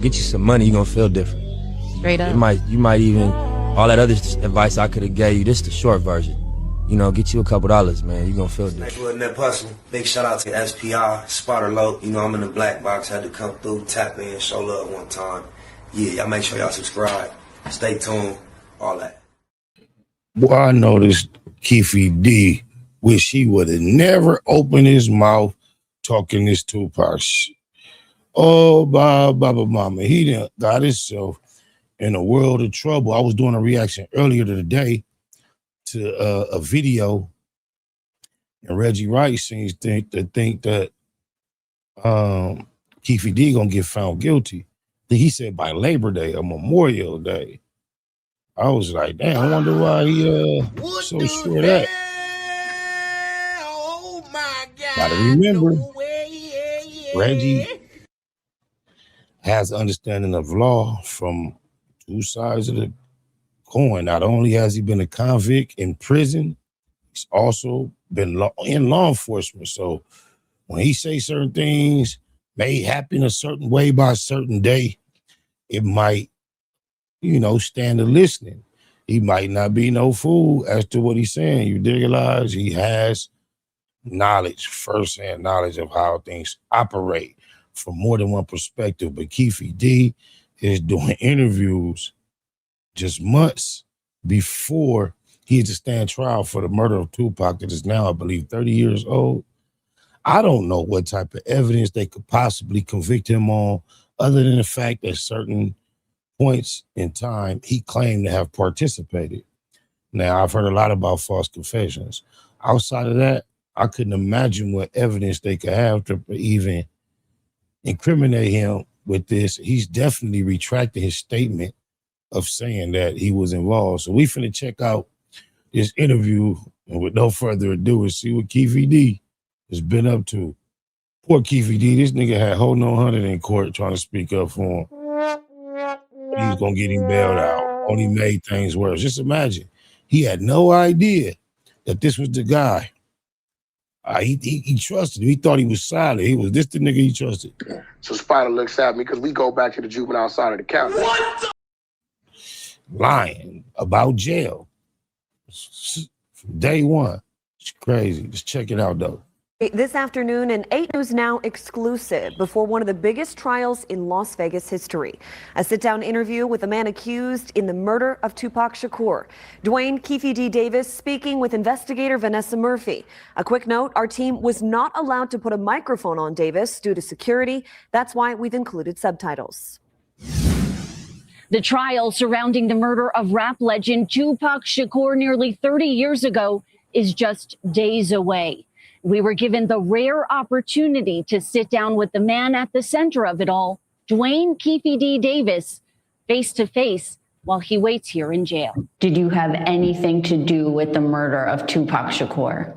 Get you some money, you're gonna feel different. Straight up. You might even, all that other advice I could have gave you, this is the short version. You know, get you a couple dollars, man, you're gonna feel different. Next little Nip Hustle. Big shout out to SPI, Spotter Low. You know, I'm in the black box, had to come through, tap in, show love one time. Yeah, y'all make sure y'all subscribe. Stay tuned, all that. Well, I noticed Keefe D wish he would have never opened his mouth talking this Tupac shit. Oh, Baba Mama, he done got himself in a world of trouble. I was doing a reaction earlier today to a video, and Reggie Wright seems to think that Keefe D gonna get found guilty. He said by Labor Day or Memorial Day. I was like, damn, I wonder why he so sure of that. Oh my God. Gotta remember, Reggie has understanding of law from two sides of the coin. Not only has he been a convict in prison, he's also been in law enforcement. So when he says certain things may happen a certain way by a certain day, it might, you know, stand to listening. He might not be no fool as to what he's saying. You realize he has knowledge, firsthand knowledge of how things operate from more than one perspective. But Keefe D is doing interviews just months before he had to stand trial for the murder of Tupac that is now, I believe, 30 years old. I don't know what type of evidence they could possibly convict him on, other than the fact that certain points in time he claimed to have participated. Now, I've heard a lot about false confessions. Outside of that, I couldn't imagine what evidence they could have to even incriminate him with this. He's definitely retracted his statement of saying that he was involved. So we finna check out this interview, and with no further ado, and see what Keefe D has been up to. Poor Keefe D, this nigga had holding on 100 in court trying to speak up for him. He was gonna get him bailed out. Only made things worse. Just imagine, he had no idea that this was the guy. He trusted him. He thought he was solid. He was this the nigga he trusted. So Spider looks at me because we go back to the juvenile side of the county. What the? Lying about jail from day one. It's crazy. Just check it out, though. This afternoon, an 8 News Now exclusive before one of the biggest trials in Las Vegas history. A sit-down interview with the man accused in the murder of Tupac Shakur. Dwayne Keefe D. Davis speaking with investigator Vanessa Murphy. A quick note, our team was not allowed to put a microphone on Davis due to security. That's why we've included subtitles. The trial surrounding the murder of rap legend Tupac Shakur nearly 30 years ago is just days away. We were given the rare opportunity to sit down with the man at the center of it all, Dwayne Keefe D. Davis, face to face while he waits here in jail. Did you have anything to do with the murder of Tupac Shakur?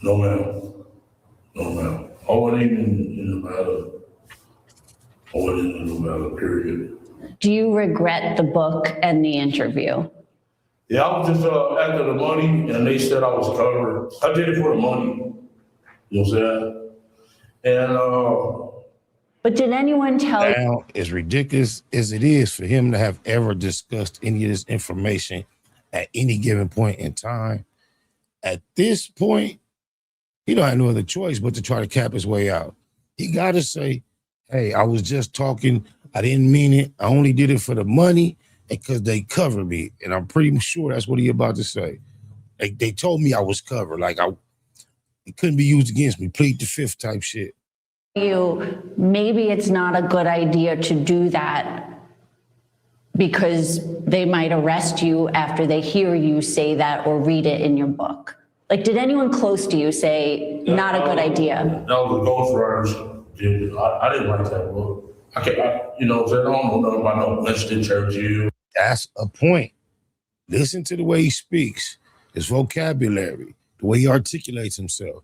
No, ma'am. No, ma'am. I wasn't even in the matter. I wasn't in the matter, period. Do you regret the book and the interview? Yeah, I was just after the money, and they said I was covered. I did it for the money. You know what I'm saying? And but did anyone tell you? Now, as ridiculous as it is for him to have ever discussed any of this information at any given point in time, at this point, he don't have no other choice but to try to cap his way out. He got to say, hey, I was just talking. I didn't mean it. I only did it for the money and because they covered me. And I'm pretty sure that's what he about to say. Like, they told me I was covered. Like, it couldn't be used against me. Plead the fifth type shit. Maybe it's not a good idea to do that because they might arrest you after they hear you say that or read it in your book. Like, did anyone close to you say, not a good idea? That was the ghostwriters. I didn't write that book. You know, I don't know nothing about no Winston Churchill. That's a point. Listen to the way he speaks, his vocabulary, the way he articulates himself.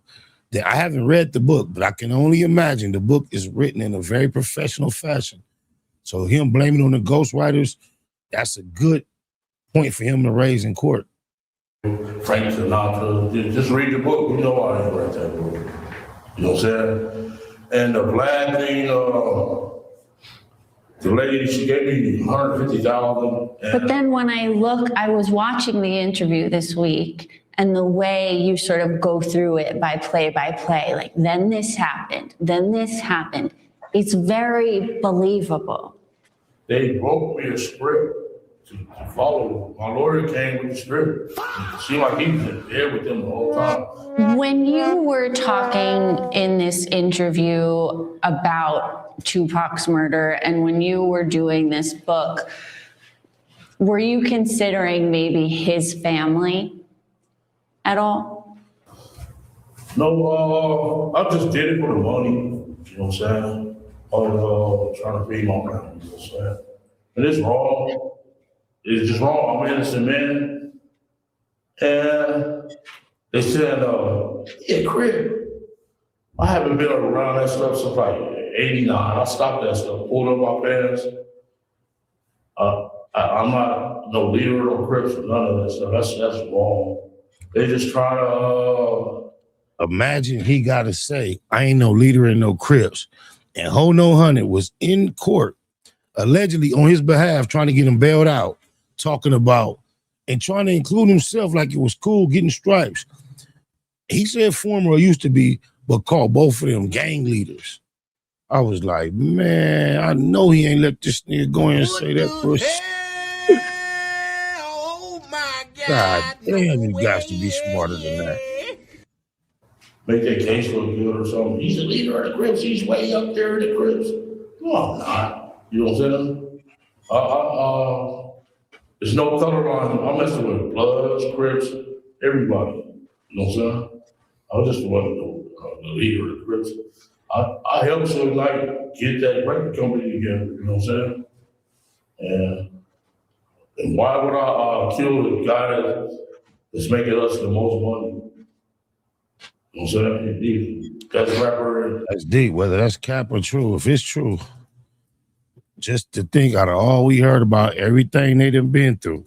I haven't read the book, but I can only imagine the book is written in a very professional fashion. So him blaming on the ghostwriters, that's a good point for him to raise in court. Frank Sinatra, just read the book. You know I didn't write that book. You know what I'm saying? And the black thing, The lady, she gave me $150,000. But then when I was watching the interview this week, and the way you sort of go through it by play, like then this happened, it's very believable. They wrote me a script to follow. My lawyer came with the script. It seemed like he was there with them the whole time. When you were talking in this interview about Tupac's murder, and when you were doing this book, were you considering maybe his family at all? No, I just did it for the money. You know what I'm saying? I was trying to feed my family. You know what I'm saying? And it's wrong. It's just wrong. I'm an innocent man. And they said, yeah, Crib. I haven't been around that stuff since like 89. I stopped that stuff, pulled up my pants. I'm not no leader, no Crips, or none of that stuff. That's wrong. They just try to. Imagine he got to say, I ain't no leader and no Crips. And Ho No 100 was in court, allegedly on his behalf, trying to get him bailed out, talking about and trying to include himself like it was cool getting stripes. He said former or used to be, but called both of them gang leaders. I was like, man, I know he ain't let this nigga go in and say that push. Oh my God damn, you guys to be smarter than that. Make that case look good or something. He's the leader of the Crips. He's way up there in the Crips. No, I'm not. You know what I'm saying? There's no color line. I'm messing with Bloods, Crips, everybody. You know what I'm saying? I just wasn't the leader of the Crips. I helped so like get that record company together. You know what I'm saying? And why would I kill the guy that's making us the most money? You know what I'm saying? That's rapper. That's deep, whether that's cap or true. If it's true, just to think out of all we heard about everything they done been through,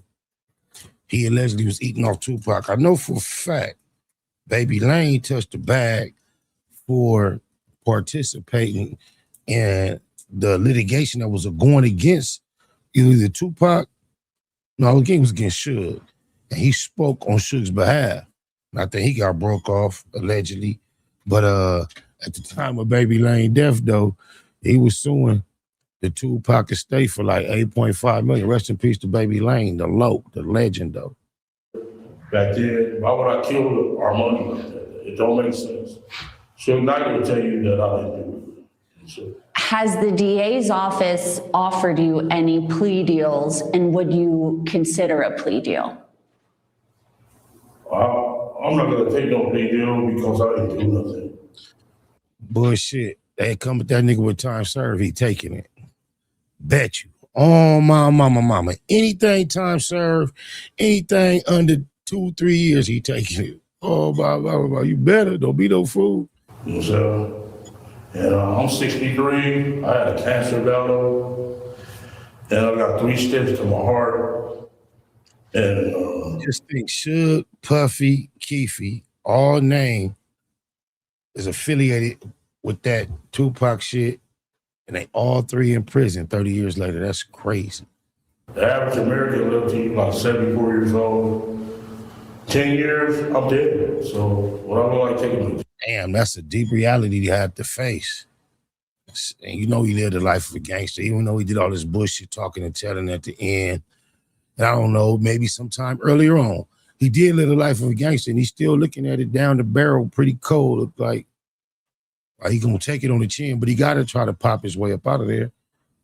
he allegedly was eating off Tupac. I know for a fact Baby Lane touched the bag for participating in the litigation that was going against either Tupac. No, the game was against Suge. And he spoke on Suge's behalf. And I think he got broke off, allegedly. But at the time of Baby Lane death, though, he was suing the Tupac estate for like $8.5 million. Rest in peace to Baby Lane, the legend, though. Back then, why would I kill our money like that? It don't make sense. Suge Knight will tell you that I didn't do it. So, has the DA's office offered you any plea deals, and would you consider a plea deal? I'm not going to take no plea deal because I didn't do nothing. Bullshit. They come with that nigga with time served, he taking it. Bet you. Oh, my mama. Anything time served, anything under 2-3 years, he taking it. Oh, blah. You better. Don't be no fool. You know what I'm saying? And I'm 63. I had a cancer battle. And I got 3 stents to my heart. And just think Suge, Puffy, Keefe, all name is affiliated with that Tupac shit. And they all 3 in prison 30 years later. That's crazy. The average American lives to like 74 years old. 10 years, I'm dead. So what I don't like taking. Damn, that's a deep reality to have to face. And you know he lived a life of a gangster, even though he did all this bullshit talking and telling at the end. And I don't know, maybe sometime earlier on, he did live a life of a gangster, and he's still looking at it down the barrel pretty cold. Look like he gonna take it on the chin, but he got to try to pop his way up out of there.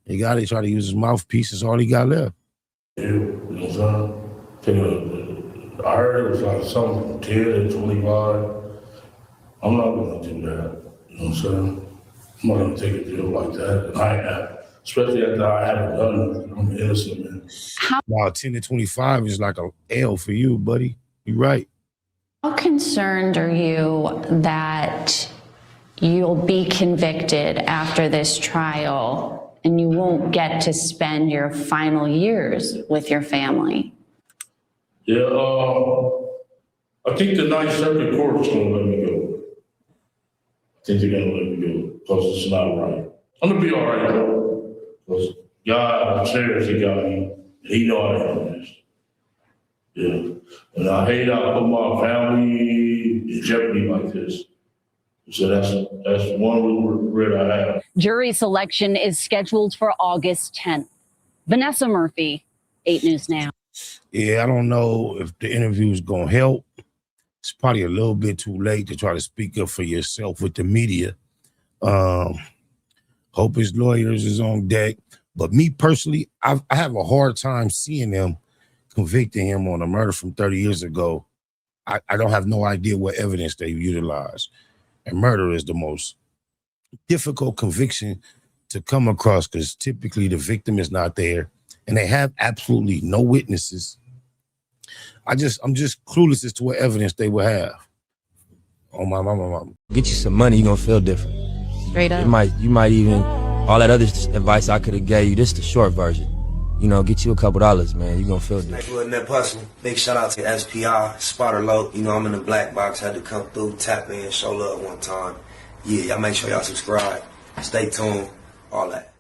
He got to try to use his mouthpiece. Is all he got left. Yeah, you know what I'm saying? I heard it was like something 10 to 25. I'm not gonna do that. You know what I'm saying? I'm not gonna take a deal like that. And I have, especially after I haven't done it. I'm an innocent man. Wow, 10 to 25 is like a L for you, buddy. You're right. How concerned are you that you'll be convicted after this trial and you won't get to spend your final years with your family? Yeah, I think the Ninth Circuit Court is gonna let me go. I think they're gonna let me go because it's not right. I'm gonna be all right though, because God upstairs, he got me. He know I am this. Yeah. And I hate I put my family in jeopardy like this. So that's one regret I have. Jury selection is scheduled for August 10th. Vanessa Murphy, 8 News Now. Yeah, I don't know if the interview is going to help. It's probably a little bit too late to try to speak up for yourself with the media. Hope his lawyers is on deck. But me personally, I have a hard time seeing them convicting him on a murder from 30 years ago. I don't have no idea what evidence they utilize. And murder is the most difficult conviction to come across because typically the victim is not there and they have absolutely no witnesses. I'm just clueless as to what evidence they will have. Oh my mama. Get you some money, you're gonna feel different. Straight up. You might even, all that other advice I could have gave you, this the short version. You know, get you a couple dollars, man. You're gonna feel different. Hey, with that hustle, big shout out to SPI, Spotter Low. You know, I'm in the black box, had to come through, tap in, show love one time. Yeah, y'all make sure y'all subscribe. Stay tuned, all that.